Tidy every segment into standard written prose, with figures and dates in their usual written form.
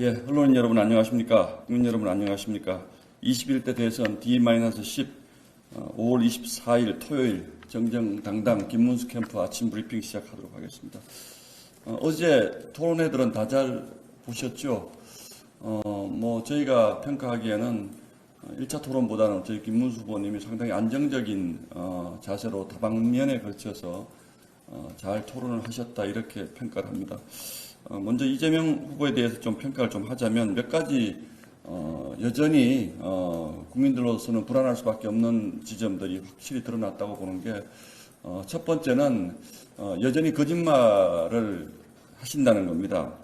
예, 언론인 여러분 안녕하십니까? 국민 여러분 안녕하십니까? 21대 대선 D-10 5월 24일 토요일 정정당당 김문수 캠프 아침 브리핑 시작하도록 하겠습니다. 어제 토론회들은 다 잘 보셨죠? 저희가 평가하기에는 1차 토론보다는 저희 김문수 후보님이 상당히 안정적인 자세로 다방면에 걸쳐서 잘 토론을 하셨다 이렇게 평가를 합니다. 먼저 이재명 후보에 대해서 좀 평가를 좀 하자면 몇 가지 여전히 국민들로서는 불안할 수밖에 없는 지점들이 확실히 드러났다고 보는 게 첫 번째는 여전히 거짓말을 하신다는 겁니다.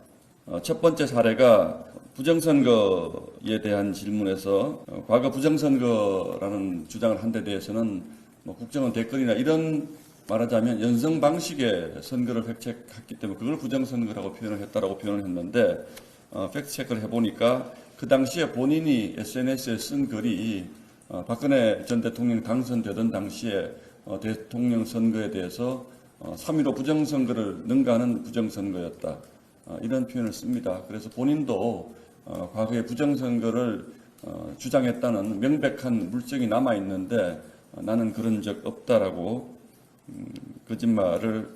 첫 번째 사례가 부정선거에 대한 질문에서 과거 부정선거라는 주장을 한 데 대해서는 국정원 댓글이나 이런 말하자면 연성 방식의 선거를 팩트체크했기 때문에 그걸 부정선거라고 표현을 했다라고 표현을 했는데 팩트체크를 해보니까 그 당시에 본인이 SNS에 쓴 글이 박근혜 전 대통령 당선되던 당시에 대통령 선거에 대해서 3.15 부정선거를 능가하는 부정선거였다. 이런 표현을 씁니다. 그래서 본인도 과거에 부정선거를 주장했다는 명백한 물증이 남아있는데 나는 그런 적 없다라고 거짓말을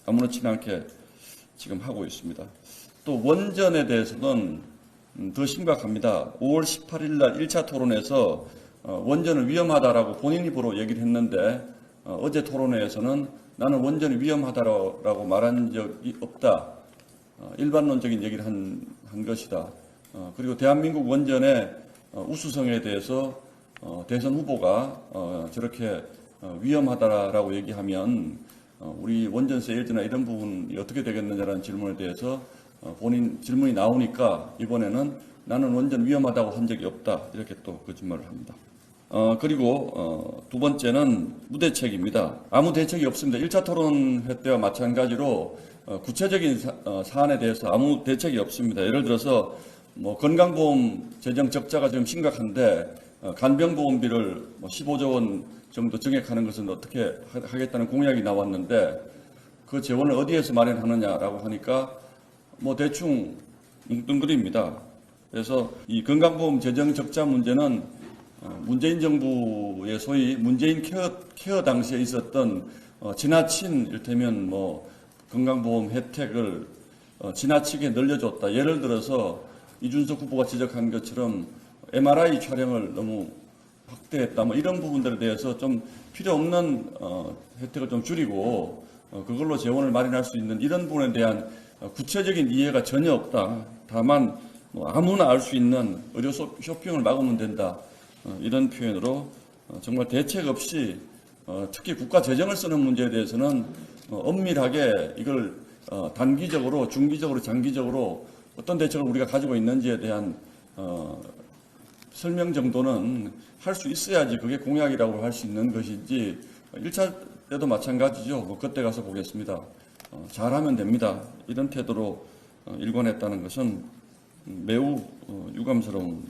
아무렇지 않게 지금 하고 있습니다. 또 원전에 대해서는 더 심각합니다. 5월 18일 날 1차 토론에서 원전은 위험하다라고 본인 입으로 얘기를 했는데 어제 토론회에서는 나는 원전이 위험하다라고 말한 적이 없다. 일반론적인 얘기를 한 것이다. 그리고 대한민국 원전의 우수성에 대해서 대선 후보가 저렇게 위험하다라고 얘기하면 우리 원전세 일지나 이런 부분이 어떻게 되겠느냐라는 질문에 대해서 본인 질문이 나오니까 이번에는 나는 원전 위험하다고 한 적이 없다 이렇게 또 거짓말을 합니다. 그리고 두 번째는 무대책입니다. 아무 대책이 없습니다. 1차 토론회 때와 마찬가지로 구체적인 사안에 대해서 아무 대책이 없습니다. 예를 들어서 건강보험 재정 적자가 지금 심각한데 간병보험비를 15조 원 정도 증액하는 것은 어떻게 하겠다는 공약이 나왔는데 그 재원을 어디에서 마련하느냐라고 하니까 대충 뭉뚱그립니다. 그래서 이 건강보험 재정 적자 문제는 문재인 정부의 소위 문재인 케어 당시에 있었던 지나친 이를테면 건강보험 혜택을 지나치게 늘려줬다. 예를 들어서 이준석 후보가 지적한 것처럼 MRI 촬영을 너무 확대했다. 이런 부분들에 대해서 좀 필요 없는 혜택을 좀 줄이고 그걸로 재원을 마련할 수 있는 이런 부분에 대한 구체적인 이해가 전혀 없다. 다만 아무나 알 수 있는 의료 쇼핑을 막으면 된다. 이런 표현으로 정말 대책 없이 특히 국가 재정을 쓰는 문제에 대해서는 엄밀하게 이걸 단기적으로, 중기적으로, 장기적으로 어떤 대책을 우리가 가지고 있는지에 대한 설명 정도는 할 수 있어야지 그게 공약이라고 할 수 있는 것인지 1차 때도 마찬가지죠. 그때 가서 보겠습니다. 잘하면 됩니다. 이런 태도로 일관했다는 것은 매우 유감스러운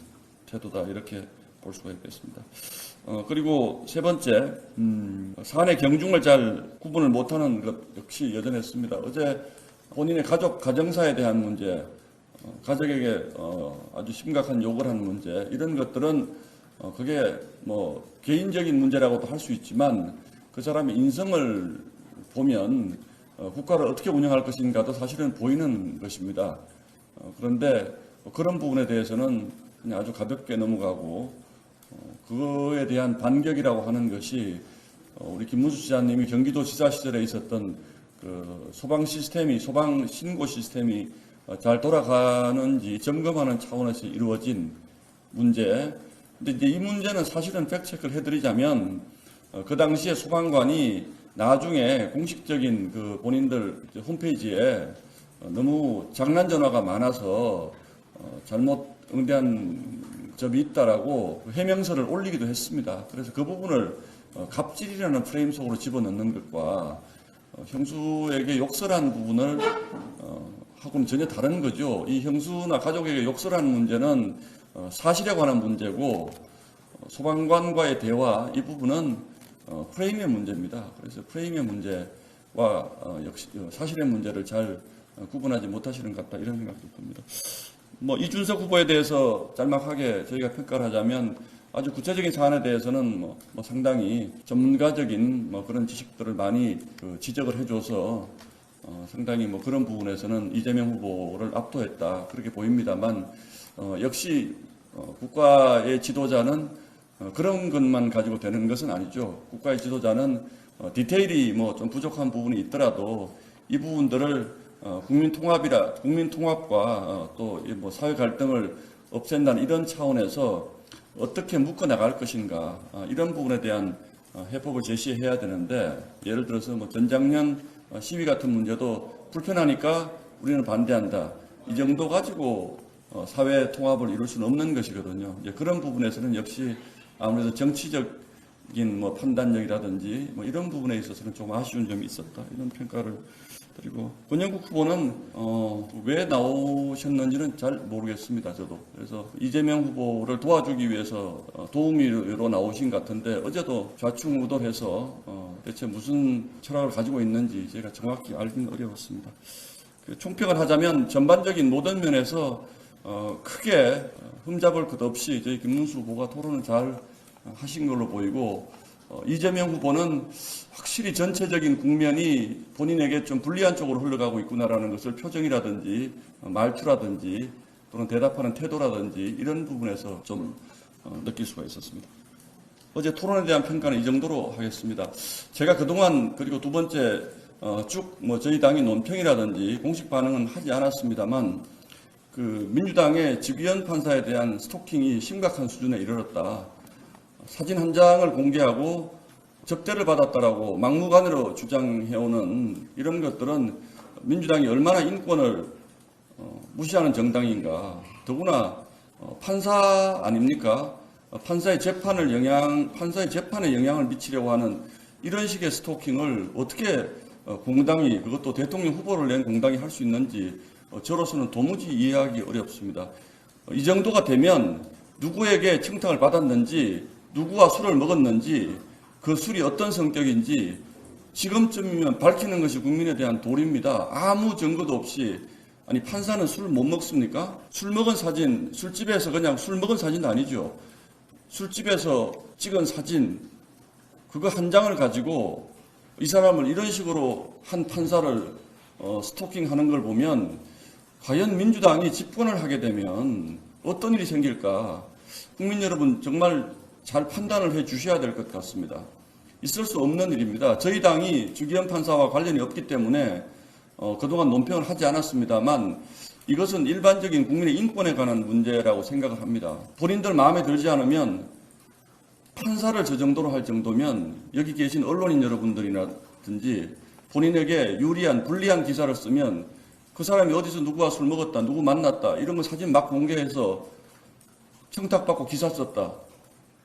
태도다 이렇게 볼 수가 있겠습니다. 그리고 세 번째, 사안의 경중을 잘 구분을 못하는 것 역시 여전했습니다. 어제 본인의 가정사에 대한 문제, 가족에게 아주 심각한 욕을 한 문제, 이런 것들은 그게 개인적인 문제라고도 할 수 있지만 그 사람의 인성을 보면 국가를 어떻게 운영할 것인가도 사실은 보이는 것입니다. 그런데 그런 부분에 대해서는 그냥 아주 가볍게 넘어가고 그거에 대한 반격이라고 하는 것이 우리 김문수 지사님이 경기도지사 시절에 있었던 그 소방 신고 시스템이 잘 돌아가는지 점검하는 차원에서 이루어진 문제. 근데 이제 이 문제는 사실은 팩트체크를 해드리자면 그 당시에 소방관이 나중에 공식적인 그 본인들 홈페이지에 너무 장난 전화가 많아서 잘못 응대한 점이 있다라고 해명서를 올리기도 했습니다. 그래서 그 부분을 갑질이라는 프레임 속으로 집어넣는 것과 형수에게 욕설한 부분을 하고는 전혀 다른 거죠. 이 형수나 가족에게 욕설하는 문제는 사실에 관한 문제고 소방관과의 대화 이 부분은 프레임의 문제입니다. 그래서 프레임의 문제와 역시 사실의 문제를 잘 구분하지 못하시는 것 같다 이런 생각도 듭니다. 뭐 이준석 후보에 대해서 짤막하게 저희가 평가를 하자면 아주 구체적인 사안에 대해서는 뭐 상당히 전문가적인 뭐 그런 지식들을 많이 지적을 해줘서 상당히 뭐 그런 부분에서는 이재명 후보를 압도했다 그렇게 보입니다만 역시 국가의 지도자는 그런 것만 가지고 되는 것은 아니죠. 국가의 지도자는 디테일이 뭐 좀 부족한 부분이 있더라도 이 부분들을 국민 통합과 또 뭐 사회 갈등을 없앤다는 이런 차원에서 어떻게 묶어 나갈 것인가 이런 부분에 대한 해법을 제시해야 되는데 예를 들어서 뭐 전작년 시위 같은 문제도 불편하니까 우리는 반대한다 이 정도 가지고 사회 통합을 이룰 수는 없는 것이거든요. 이제 그런 부분에서는 역시 아무래도 정치적인 뭐 판단력이라든지 뭐 이런 부분에 있어서는 좀 아쉬운 점이 있었다 이런 평가를 드리고 권영국 후보는 왜 나오셨는지는 잘 모르겠습니다. 저도 그래서 이재명 후보를 도와주기 위해서 도우미로 나오신 것 같은데 어제도 좌충우돌해서 대체 무슨 철학을 가지고 있는지 제가 정확히 알기는 어려웠습니다. 총평을 하자면 전반적인 모든 면에서 크게 흠잡을 것 없이 저희 김문수 후보가 토론을 잘 하신 걸로 보이고 이재명 후보는 확실히 전체적인 국면이 본인에게 좀 불리한 쪽으로 흘러가고 있구나라는 것을 표정이라든지 말투라든지 또는 대답하는 태도라든지 이런 부분에서 좀 느낄 수가 있었습니다. 어제 토론에 대한 평가는 이 정도로 하겠습니다. 제가 그동안 그리고 두 번째 쭉 뭐 저희 당이 논평이라든지 공식 반응은 하지 않았습니다만 그 민주당의 지귀현 판사에 대한 스토킹이 심각한 수준에 이르렀다. 사진 한 장을 공개하고 접대를 받았다라고 막무가내로 주장해오는 이런 것들은 민주당이 얼마나 인권을 무시하는 정당인가. 더구나 판사 아닙니까? 판사의 재판에 영향을 미치려고 하는 이런 식의 스토킹을 어떻게 공당이 그것도 대통령 후보를 낸 공당이 할 수 있는지 저로서는 도무지 이해하기 어렵습니다. 이 정도가 되면 누구에게 청탁을 받았는지 누구와 술을 먹었는지 그 술이 어떤 성격인지 지금쯤이면 밝히는 것이 국민에 대한 도리입니다. 아무 증거도 없이 아니 판사는 술 못 먹습니까? 술 먹은 사진 술집에서 그냥 술 먹은 사진도 아니죠. 술집에서 찍은 사진 그거 한 장을 가지고 이 사람을 이런 식으로 한 판사를 스토킹하는 걸 보면 과연 민주당이 집권을 하게 되면 어떤 일이 생길까? 국민 여러분 정말 잘 판단을 해 주셔야 될 것 같습니다. 있을 수 없는 일입니다. 저희 당이 주기현 판사와 관련이 없기 때문에 그동안 논평을 하지 않았습니다만 이것은 일반적인 국민의 인권에 관한 문제라고 생각을 합니다. 본인들 마음에 들지 않으면 판사를 저 정도로 할 정도면 여기 계신 언론인 여러분들이라든지 본인에게 유리한 불리한 기사를 쓰면 그 사람이 어디서 누구와 술 먹었다 누구 만났다 이런 거 사진 막 공개해서 청탁받고 기사 썼다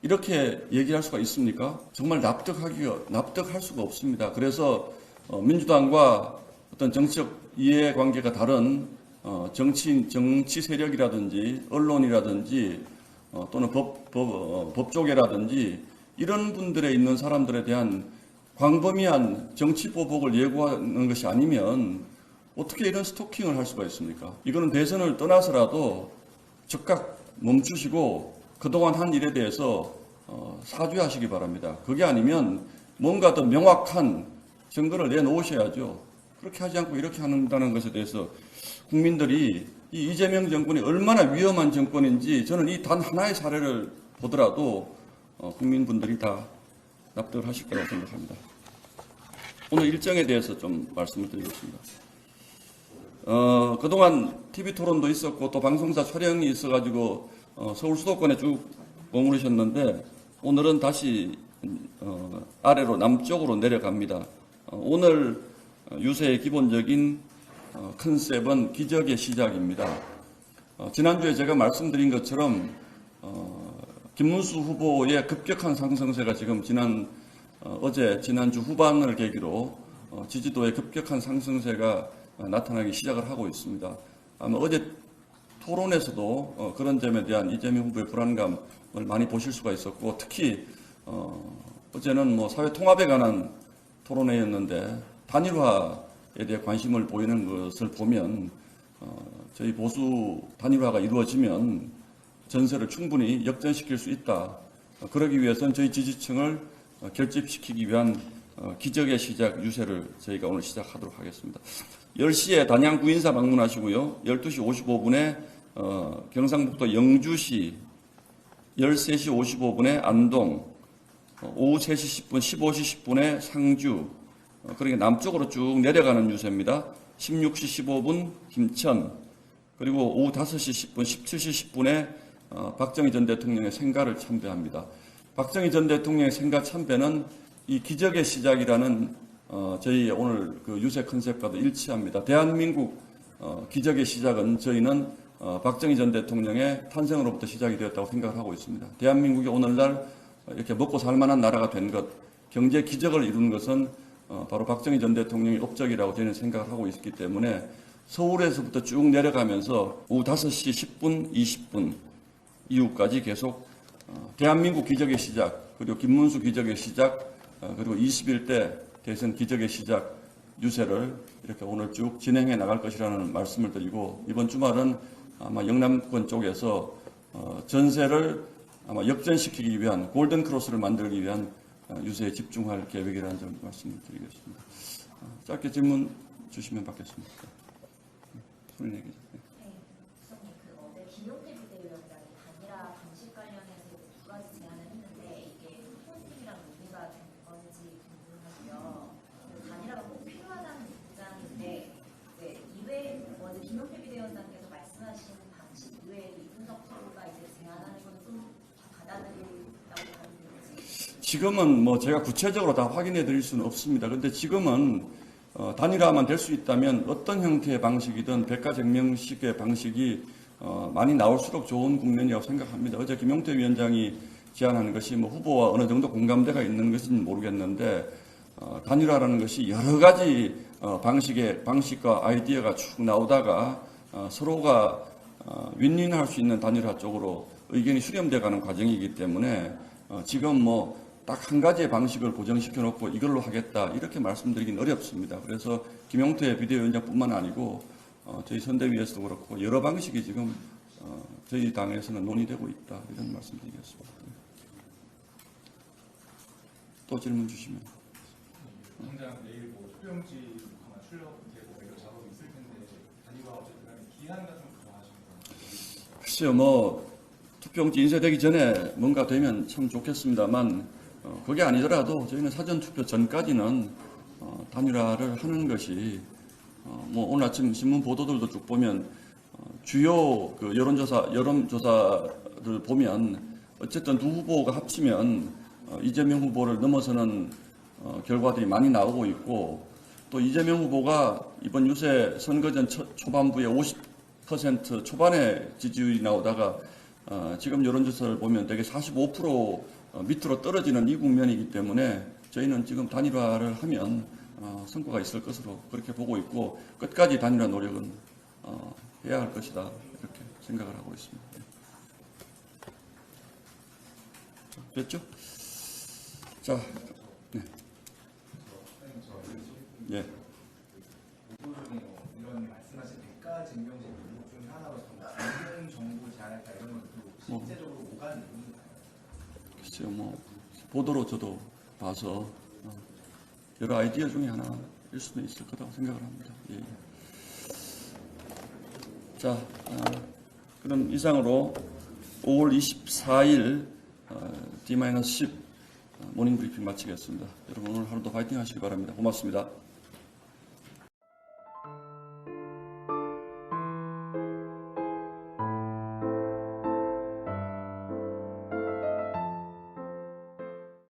이렇게 얘기할 수가 있습니까? 정말 납득할 수가 없습니다. 그래서 민주당과 어떤 정치적 이해관계가 다른 정치 세력이라든지 언론이라든지 또는 법조계라든지 이런 분들에 있는 사람들에 대한 광범위한 정치 보복을 예고하는 것이 아니면 어떻게 이런 스토킹을 할 수가 있습니까? 이거는 대선을 떠나서라도 즉각 멈추시고 그동안 한 일에 대해서 사죄하시기 바랍니다. 그게 아니면 뭔가 더 명확한 증거를 내놓으셔야죠. 그렇게 하지 않고 이렇게 한다는 것에 대해서 국민들이 이 이재명 정권이 얼마나 위험한 정권인지 저는 이 단 하나의 사례를 보더라도 국민분들이 다 납득을 하실 거라고 생각합니다. 오늘 일정에 대해서 좀 말씀을 드리겠습니다. 그동안 TV 토론도 있었고 또 방송사 촬영이 있어가지고 서울 수도권에 쭉 머무르셨는데 오늘은 다시 아래로 남쪽으로 내려갑니다. 오늘 유세의 기본적인 컨셉은 기적의 시작입니다. 지난주에 제가 말씀드린 것처럼 김문수 후보의 급격한 상승세가 지금 지난주 후반을 계기로 지지도의 급격한 상승세가 나타나기 시작을 하고 있습니다. 아마 어제 토론에서도 그런 점에 대한 이재명 후보의 불안감을 많이 보실 수가 있었고 특히 어제는 뭐 사회 통합에 관한 토론회였는데 단일화에 대해 관심을 보이는 것을 보면 저희 보수 단일화가 이루어지면 전세를 충분히 역전시킬 수 있다. 그러기 위해서는 저희 지지층을 결집시키기 위한 기적의 시작 유세를 저희가 오늘 시작하도록 하겠습니다. 10시에 단양 구인사 방문하시고요. 12시 55분에 경상북도 영주시, 13시 55분에 안동, 오후 3시 10분, 15시 10분에 상주, 그러니까 남쪽으로 쭉 내려가는 유세입니다. 16시 15분 김천, 그리고 오후 5시 10분, 17시 10분에 박정희 전 대통령의 생가를 참배합니다. 박정희 전 대통령의 생가 참배는 이 기적의 시작이라는 저희 오늘 그 유세 컨셉과도 일치합니다. 대한민국 기적의 시작은 저희는 박정희 전 대통령의 탄생으로부터 시작이 되었다고 생각을 하고 있습니다. 대한민국이 오늘날 이렇게 먹고 살만한 나라가 된 것, 경제 기적을 이룬 것은 바로 박정희 전 대통령의 업적이라고 저는 생각을 하고 있기 때문에 서울에서부터 쭉 내려가면서 오후 5시 10분, 20분 이후까지 계속 대한민국 기적의 시작, 그리고 김문수 기적의 시작, 그리고 21대 대선 기적의 시작 유세를 이렇게 오늘 쭉 진행해 나갈 것이라는 말씀을 드리고, 이번 주말은 아마 영남권 쪽에서 전세를 아마 역전시키기 위한 골든 크로스를 만들기 위한 유세에 집중할 계획이라는 점 말씀을 드리겠습니다. 짧게 질문 주시면 받겠습니다. 손을 내기죠. 네, 부장님, 어제 김용태 비대위원장이 단일화 방식 관련해서 두 가지 제안을 했는데 이게 후보님이랑 논의가 된 건지 궁금하고요. 단일화가 꼭 필요하다는 입장인데 이외에 어제 김용태 비대위원장께서 말씀하신 방식 이외에도 이준석 후보가 이제 제안하는 건 좀 받아들이라고 하는 건지. 지금은 뭐 제가 구체적으로 다 확인해 드릴 수는 없습니다. 그런데 지금은 단일화만 될 수 있다면 어떤 형태의 방식이든 백가쟁명식의 방식이 많이 나올수록 좋은 국면이라고 생각합니다. 어제 김용태 위원장이 제안하는 것이 뭐 후보와 어느 정도 공감대가 있는 것인지 모르겠는데 단일화라는 것이 여러 가지 방식과 아이디어가 쭉 나오다가 서로가 윈윈할 수 있는 단일화 쪽으로 의견이 수렴돼 가는 과정이기 때문에 지금 뭐 딱 한 가지의 방식을 고정시켜 놓고 이걸로 하겠다 이렇게 말씀드리긴 어렵습니다. 그래서 김용태 비대위원장뿐만 아니고 저희 선대위에서도 그렇고 여러 방식이 지금 저희 당에서는 논의되고 있다 이런 말씀드리겠습니다. 또 질문 주시면. 당장 내일 뭐 투표용지 아마 출력되고 이런 작업이 있을 텐데 단일화 어쨌든 기한 같은 거 정하시는 글쎄요, 뭐 투표용지 인쇄되기 전에 뭔가 되면 참 좋겠습니다만 그게 아니더라도 저희는 사전투표 전까지는 단일화를 하는 것이 뭐 오늘 아침 신문 보도들도 쭉 보면 주요 그 여론조사를 보면 어쨌든 두 후보가 합치면 이재명 후보를 넘어서는 결과들이 많이 나오고 있고, 또 이재명 후보가 이번 유세 선거전 초반부에 50% 초반의 지지율이 나오다가 지금 여론조사를 보면 되게 45% 밑으로 떨어지는 이 국면이기 때문에 저희는 지금 단일화를 하면 성과가 있을 것으로 그렇게 보고 있고, 끝까지 단일화 노력은 해야 할 것이다 이렇게 생각을 하고 있습니다. 됐죠? 자, 네. 예. 이런 말씀하신 백가 증명식 중 하나로 정부 제안할까 이런 것도 실제적으로 오가는 의미인가요? 글쎄요, 뭐 보도로 저도 봐서 여러 아이디어 중에 하나일 수도 있을 거라고 생각을 합니다. 예. 자, 그럼 이상으로 5월 24일 D-10 모닝 브리핑 마치겠습니다. 여러분 오늘 하루도 파이팅 하시기 바랍니다. 고맙습니다.